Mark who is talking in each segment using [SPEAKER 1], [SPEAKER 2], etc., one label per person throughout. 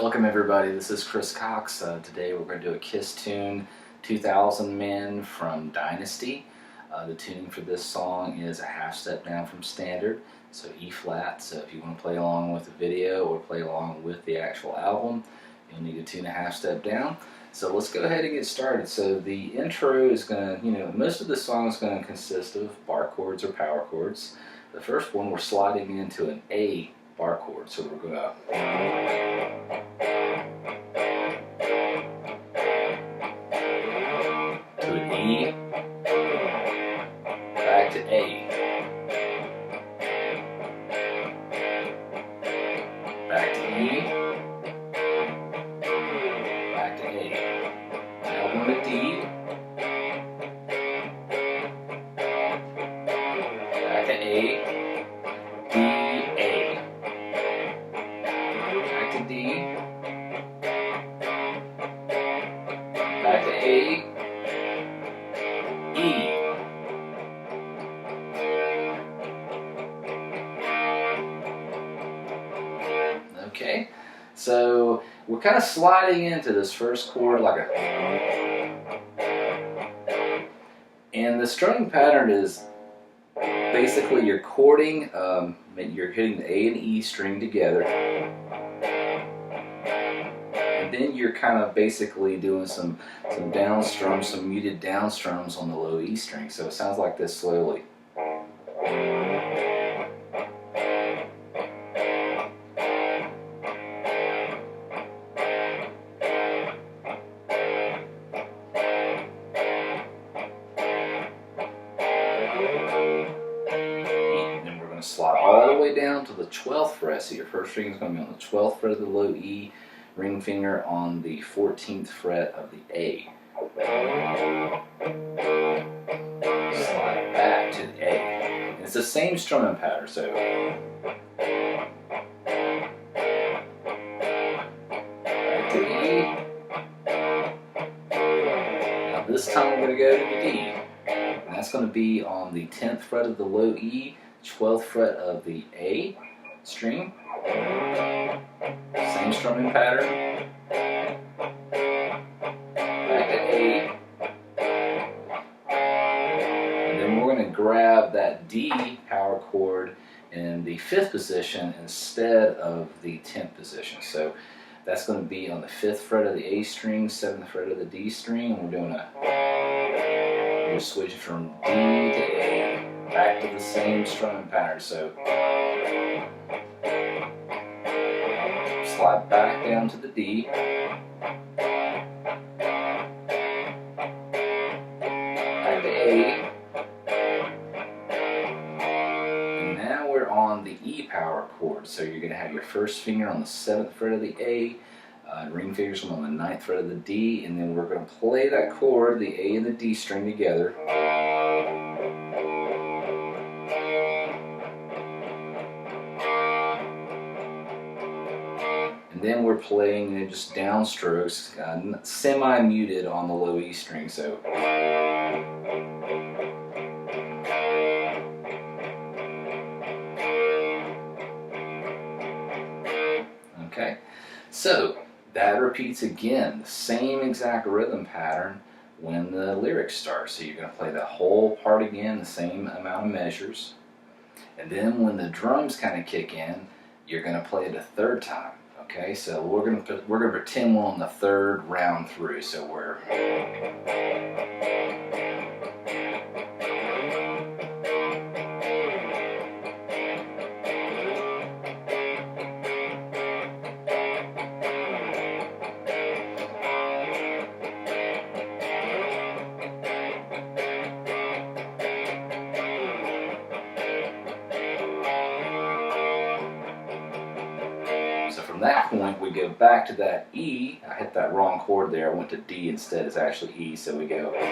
[SPEAKER 1] Welcome everybody, this is Chris Cox. Today we're going to do a Kiss tune, 2000 Men from Dynasty. The tuning for this song is a half step down from standard, so E flat. So if you want to play along with the video or play along with the actual album, you'll need to tune a half step down. So let's go ahead and get started. So the intro is going to, most of the song is going to consist of bar chords or power chords. The first one we're sliding into an A bar chord, so we're going to an E, back to A, back to E, back to A. Now we're going to D, back to A, D, A, back to D, back to A, E. Okay, so we're kind of sliding into this first chord like a, and the strumming pattern is basically you're chording, you're hitting the A and E string together, and then you're kind of basically doing some down strums, some muted down strums on the low E string. So it sounds like this slowly. Slide all the way down to the 12th fret. So your first string is going to be on the 12th fret of the low E, ring finger on the 14th fret of the A. Slide back to the A. And it's the same strumming pattern. So back to the E. Now this time we're going to go to the D. And that's going to be on the 10th fret of the low E, 12th fret of the A string, same strumming pattern, back to A, and then we're going to grab that D power chord in the 5th position instead of the 10th position. So that's going to be on the 5th fret of the A string, 7th fret of the D string, and we're switching from D to A. Back to the same strumming pattern. So slide back down to the D, back to A, and now we're on the E power chord. So you're going to have your first finger on the 7th fret of the A, ring fingers on the 9th fret of the D, and then we're going to play that chord, the A and the D string together. Then we're playing just downstrokes, semi-muted on the low E string. So okay, so that repeats again, the same exact rhythm pattern when the lyrics start. So you're going to play that whole part again, the same amount of measures, and then when the drums kind of kick in, you're going to play it a third time. Okay, so we're gonna pretend we're on the 3rd round through. So we're from that point, we go back to that E. I hit that wrong chord there. I went to D instead. It's actually E. So we go. Okay,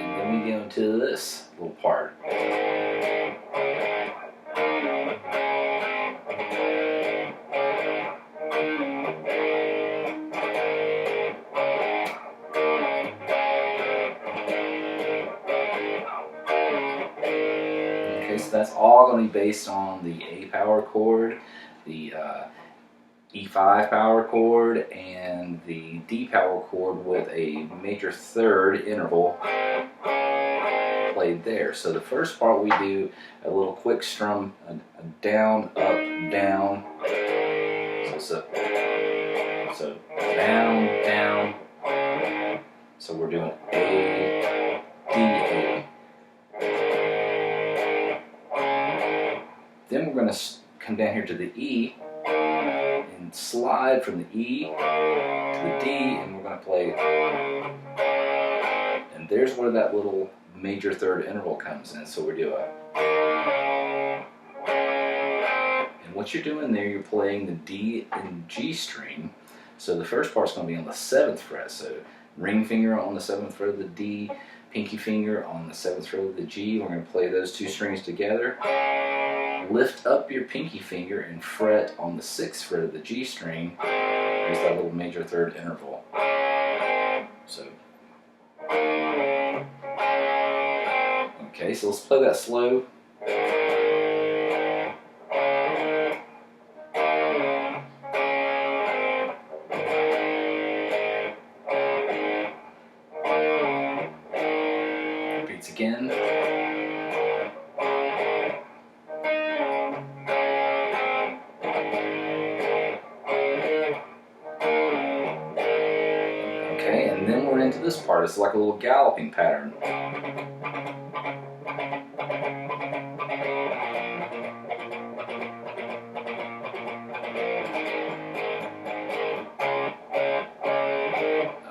[SPEAKER 1] and then we go to this little part. Okay, so that's all going to be based on the A power chord, the E5 power chord, and the D power chord with a major third interval played there. So the first part we do a little quick strum, a down, up, down. So down, down. So we're doing A, D, A. Then we're going to come down here to the E and slide from the E to the D, and we're going to play. And there's where that little major third interval comes in. So we do a. And what you're doing there, you're playing the D and G string. So the first part's going to be on the 7th fret. So ring finger on the 7th fret of the D, pinky finger on the 7th fret of the G. We're going to play those two strings together. Lift up your pinky finger and fret on the 6th fret of the G string. There's that little major third interval. So, okay, so let's play that slow. Repeats again. Okay, and then we're into this part. It's like a little galloping pattern.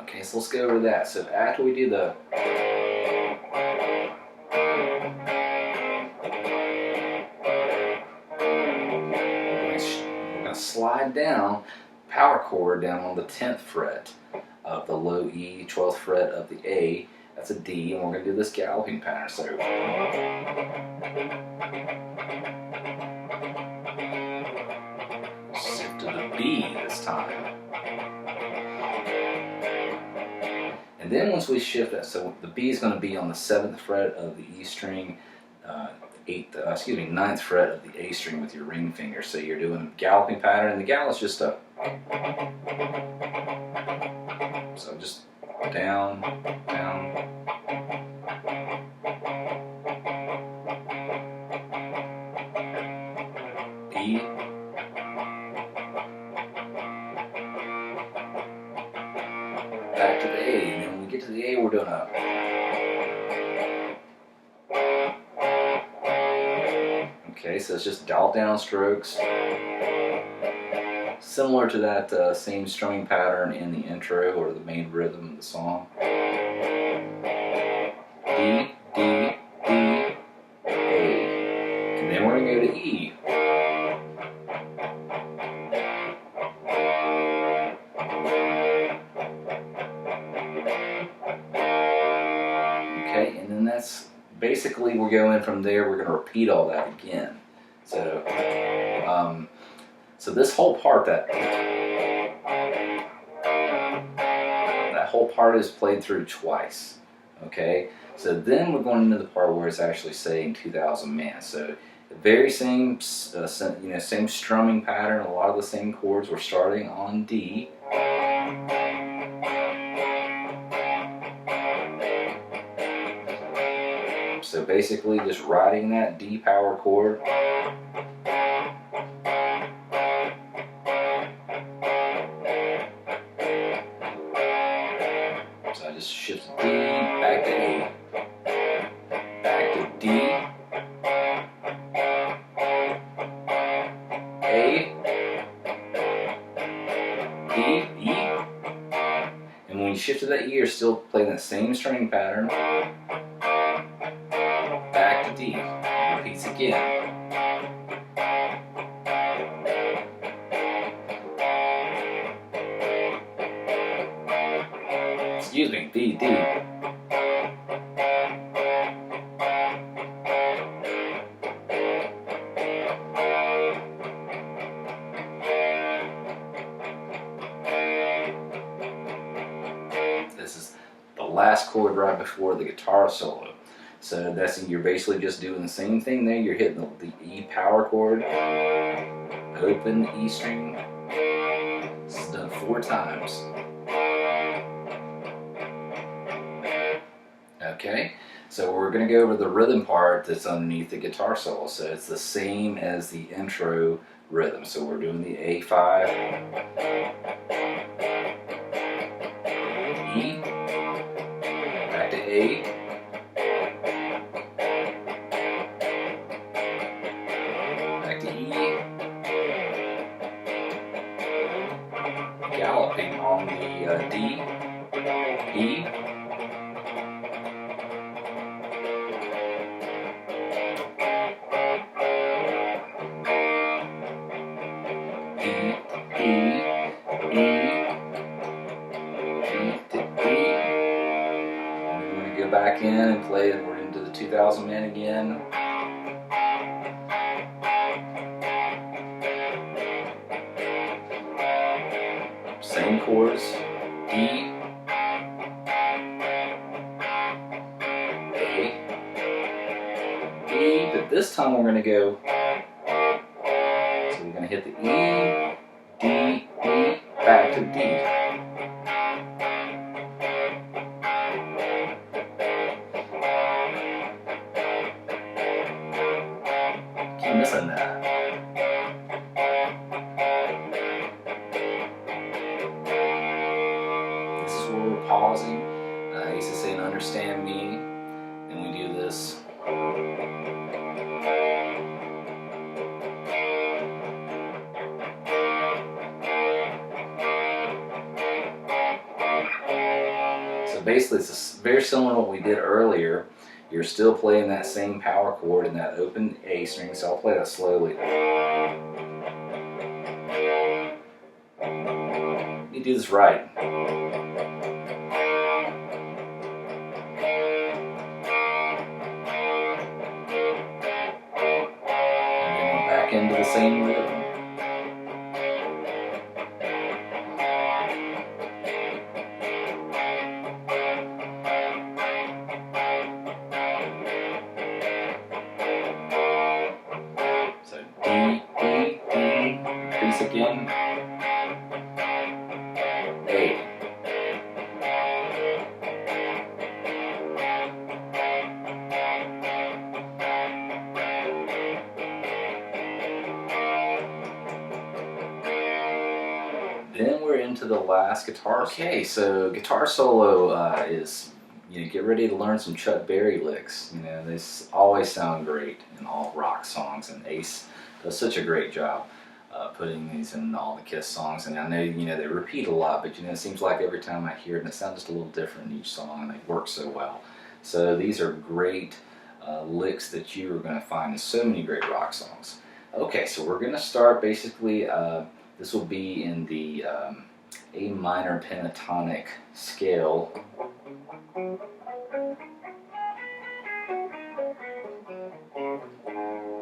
[SPEAKER 1] Okay, so let's go over that. So after we do the we're going to slide down power chord down on the 10th fret of the low E, 12th fret of the A. That's a D, and we're going to do this galloping pattern. So shift to the B this time. And then once we shift that, so the B is going to be on the 7th fret of the E string, 9th fret of the A string with your ring finger. So you're doing a galloping pattern, and the gallop is just a. So just down, down. E. Back to the A, and then when we get to the A, we're doing a. Okay, so it's just dial down strokes. Similar to that same strumming pattern in the intro or the main rhythm of the song. D, D, D, A. And then we're going to go to E. Okay, and then that's basically we're going from there, we're going to repeat all that again. So, so this whole part, that whole part is played through twice. Okay, so then we're going into the part where it's actually saying 2,000 man. So the very same, same strumming pattern. A lot of the same chords. We're starting on D. So basically, just riding that D power chord. So I just shift D, back to A, back to D, A, D, E, and when you shift to that E, you're still playing that same string pattern, back to D, repeats again. Excuse me, D, D. This is the last chord right before the guitar solo. So you're basically just doing the same thing there. You're hitting the E power chord, open the E string. It's done 4 times. Okay, so we're going to go over the rhythm part that's underneath the guitar solo. So it's the same as the intro rhythm. So we're doing the A5, E, back to A, back to E, galloping on the D, E, back in and play, and we're into the 2000 man again. Same chords, E, A, E, but this time we're going to go, so we're going to hit the E, D, E, back to D. Keep missing that. This is where we're pausing. Ace is saying, understand me. And we do this. So basically, it's very similar to what we did earlier. You're still playing that same power chord in that open A string, so I'll play that slowly. You do this right. And then back into the same rhythm. Again, A. Then we're into the last guitar. Okay, so guitar solo is, get ready to learn some Chuck Berry licks. They always sound great in all rock songs, and Ace does such a great job putting these in all the Kiss songs. And I know, they repeat a lot, but it seems like every time I hear it, it sounds just a little different in each song, and they work so well. So these are great licks that you are going to find in so many great rock songs. Okay, so we're going to start basically, this will be in the A minor pentatonic scale.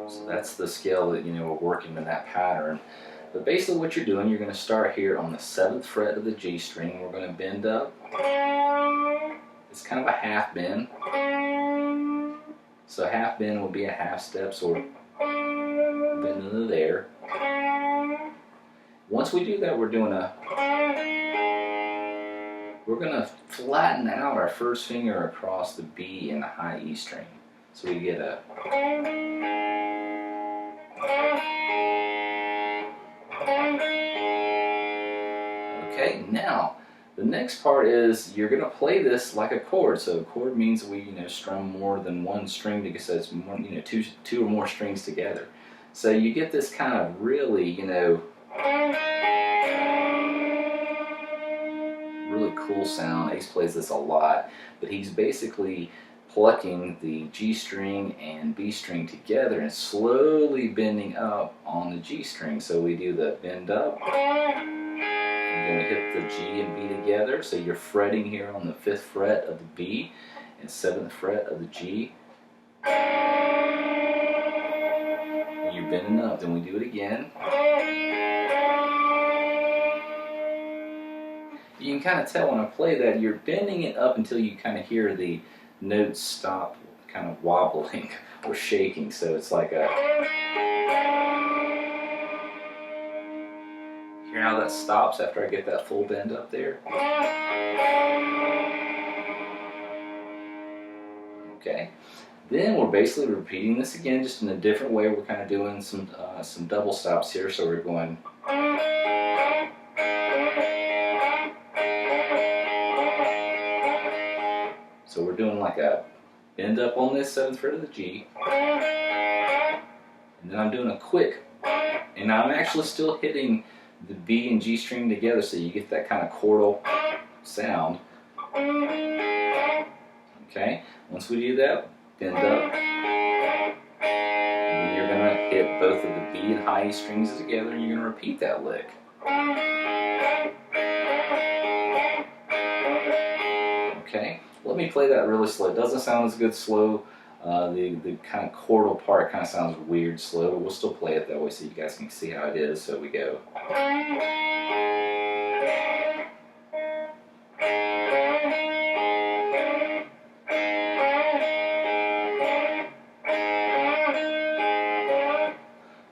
[SPEAKER 1] So that's the scale that, we're working in that pattern. But basically what you're doing, you're going to start here on the 7th fret of the G string. We're going to bend up. It's kind of a half bend. So a half bend will be a half step, so we're bend into there. Once we do that, we're going to flatten out our first finger across the B and the high E string. So we get a... Okay, now the next part is you're going to play this like a chord. So a chord means we strum more than one string together, so it's more, two or more strings together. So you get this kind of really really cool sound. Ace plays this a lot, but he's basically plucking the G string and B string together and slowly bending up on the G string. So we do the bend up, and then we hit the G and B together. So you're fretting here on the 5th fret of the B and 7th fret of the G. And you're bending up. Then we do it again. You can kind of tell when I play that you're bending it up until you kind of hear the notes stop kind of wobbling or shaking, so it's like a... Hear how that stops after I get that full bend up there? Okay. Then we're basically repeating this again, just in a different way. We're kind of doing some double stops here, so we're going... So we're doing like a bend up on this 7th fret of the G, and then I'm doing a quick, and I'm actually still hitting the B and G string together, so you get that kind of chordal sound. Okay, once we do that, bend up, and then you're going to hit both of the B and high E strings together, and you're going to repeat that lick. Okay, let me play that really slow. It doesn't sound as good slow. The kind of chordal part kind of sounds weird slow, but we'll still play it that way so you guys can see how it is. So we go.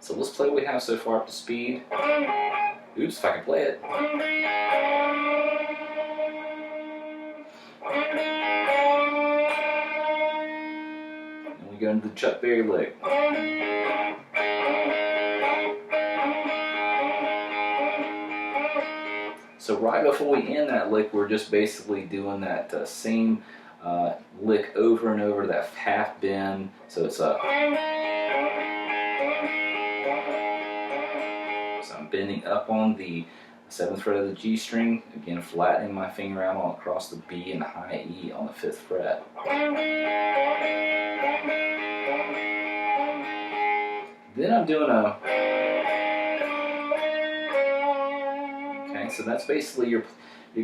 [SPEAKER 1] So let's play what we have so far up to speed. Oops, if I can play it. And we go into the Chuck Berry lick. So right before we end that lick, we're just basically doing that same lick over and over, that half bend. So it's a... So I'm bending up on the 7th fret of the G string, again flattening my finger out all across the B and the high E on the 5th fret. Then I'm doing a... Okay, so that's basically you're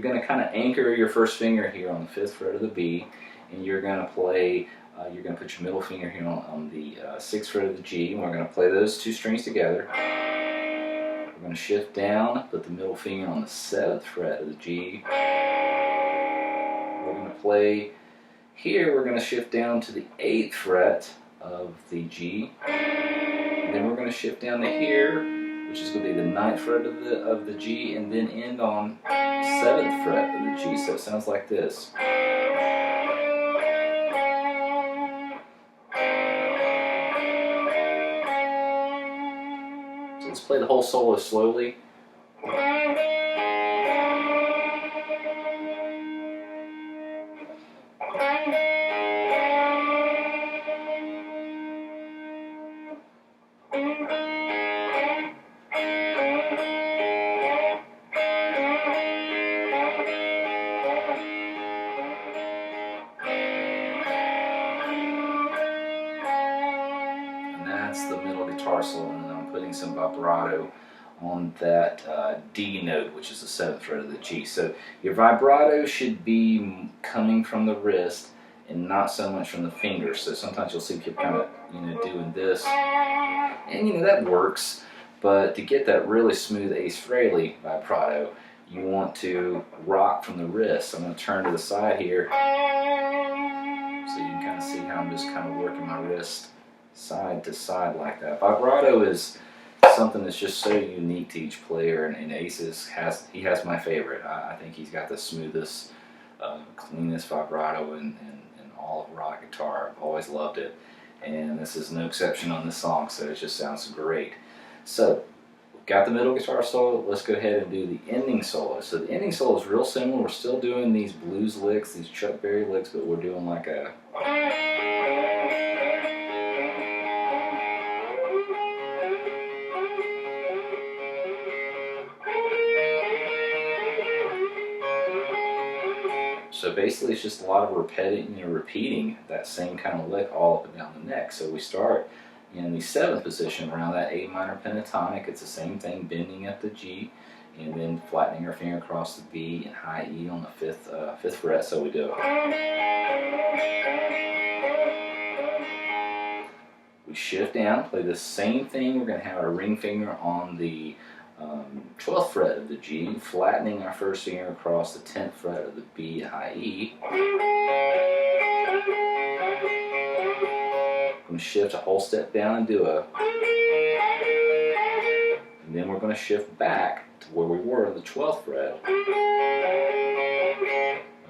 [SPEAKER 1] going to kind of anchor your first finger here on the 5th fret of the B, and you're going to play, you're going to put your middle finger here on the 6th fret of the G, and we're going to play those two strings together. We're going to shift down, put the middle finger on the 7th fret of the G. We're going to play here, we're going to shift down to the 8th fret of the G. And then we're going to shift down to here, which is going to be the 9th fret of the G, and then end on 7th fret of the G. So it sounds like this. So let's play the whole solo slowly. That's the middle guitar solo, and then I'm putting some vibrato on that D note, which is the 7th fret of the G. So your vibrato should be coming from the wrist and not so much from the fingers. So sometimes you'll see people kind of, doing this, and that works. But to get that really smooth Ace Frehley vibrato, you want to rock from the wrist. I'm going to turn to the side here, so you can kind of see how I'm just kind of working my wrist side to side like that. Vibrato is something that's just so unique to each player, and Ace has my favorite. I think he's got the smoothest, cleanest vibrato in all of rock guitar. I've always loved it, and this is no exception on this song, so it just sounds great. So we've got the middle guitar solo. Let's go ahead and do the ending solo. So the ending solo is real similar. We're still doing these blues licks, these Chuck Berry licks, but we're doing like a... So basically it's just a lot of repeating that same kind of lick all up and down the neck. So we start in the 7th position around that A minor pentatonic. It's the same thing, bending at the G and then flattening our finger across the B and high E on the 5th fret. So we do we shift down, play the same thing. We're going to have our ring finger on the 12th fret of the G, flattening our first finger across the 10th fret of the B high E. going to shift a whole step down and do a, and then we're going to shift back to where we were on the 12th fret.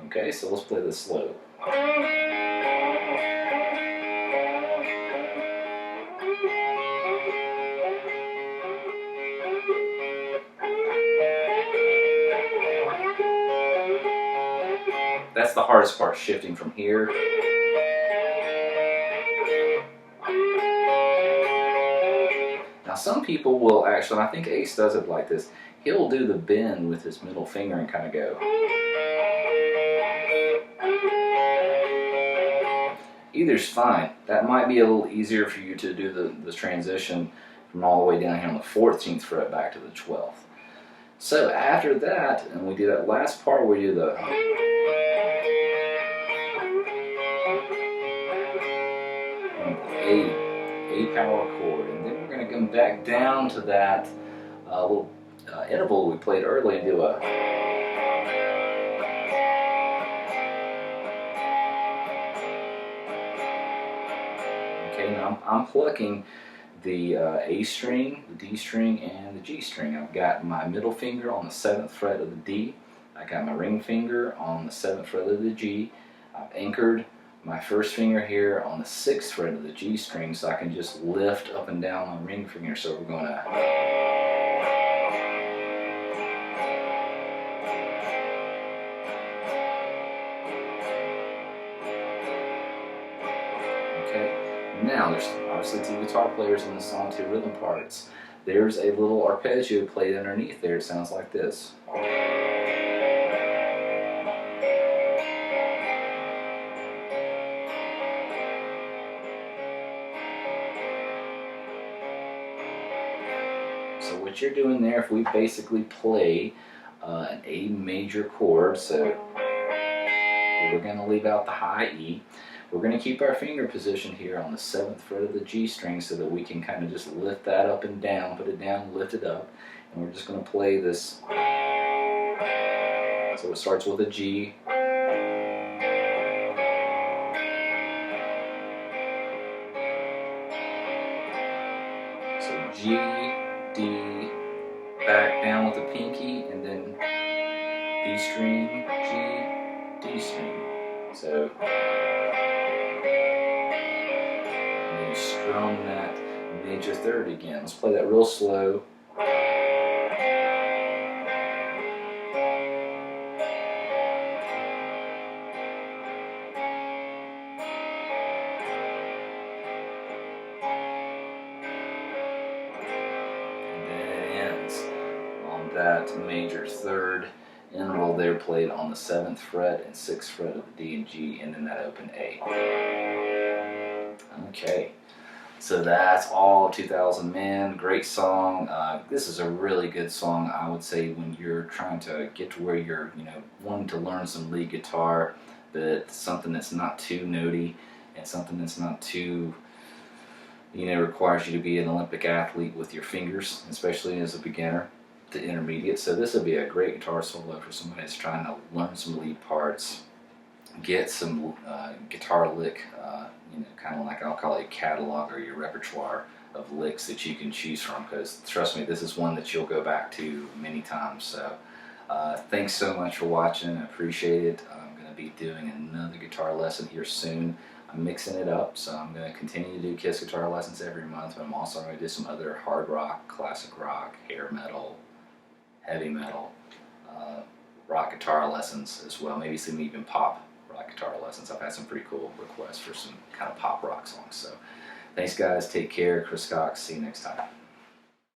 [SPEAKER 1] Okay, so let's play this slow. That's the hardest part, shifting from here. Now some people will actually, and I think Ace does it like this, he'll do the bend with his middle finger and kind of go. Either's fine. That might be a little easier for you to do the transition from all the way down here on the 14th fret back to the 12th. So after that, and we do that last part where we do the A power chord, and then we're going to come back down to that little interval we played earlier and do a. Okay, now I'm plucking the A string, the D string, and the G string. I've got my middle finger on the 7th fret of the D. I got my ring finger on the 7th fret of the G. I've anchored my first finger here on the 6th fret of the G string, so I can just lift up and down my ring finger. So we're going to. Okay, now there's obviously 2 guitar players in this song, 2 rhythm parts. There's a little arpeggio played underneath there. It sounds like this. So what you're doing there, if we basically play an A major chord, so we're going to leave out the high E. We're going to keep our finger position here on the 7th fret of the G string so that we can kind of just lift that up and down, put it down, lift it up, and we're just going to play this. So it starts with a G. So G, D, back down with the pinky, and then B string, G, D string. So, and then you strum that major third again. Let's play that real slow. That major third interval there played on the 7th fret and 6th fret of the D and G, and then that open A. Okay, so that's all 2000 Men. Great song. This is a really good song, I would say, when you're trying to get to where you're, wanting to learn some lead guitar, but something that's not too notey and something that's not too, requires you to be an Olympic athlete with your fingers, especially as a beginner to intermediate. So this would be a great guitar solo for somebody that's trying to learn some lead parts, get some guitar lick, kind of like, I'll call it, catalog or your repertoire of licks that you can choose from, because trust me, this is one that you'll go back to many times. So thanks so much for watching. I appreciate it. I'm going to be doing another guitar lesson here soon. I'm mixing it up, so I'm going to continue to do Kiss guitar lessons every month, but I'm also going to do some other hard rock, classic rock, hair metal, heavy metal, rock guitar lessons as well, maybe some even pop rock guitar lessons. I've had some pretty cool requests for some kind of pop rock songs. So thanks guys, take care. Chris Cox, see you next time.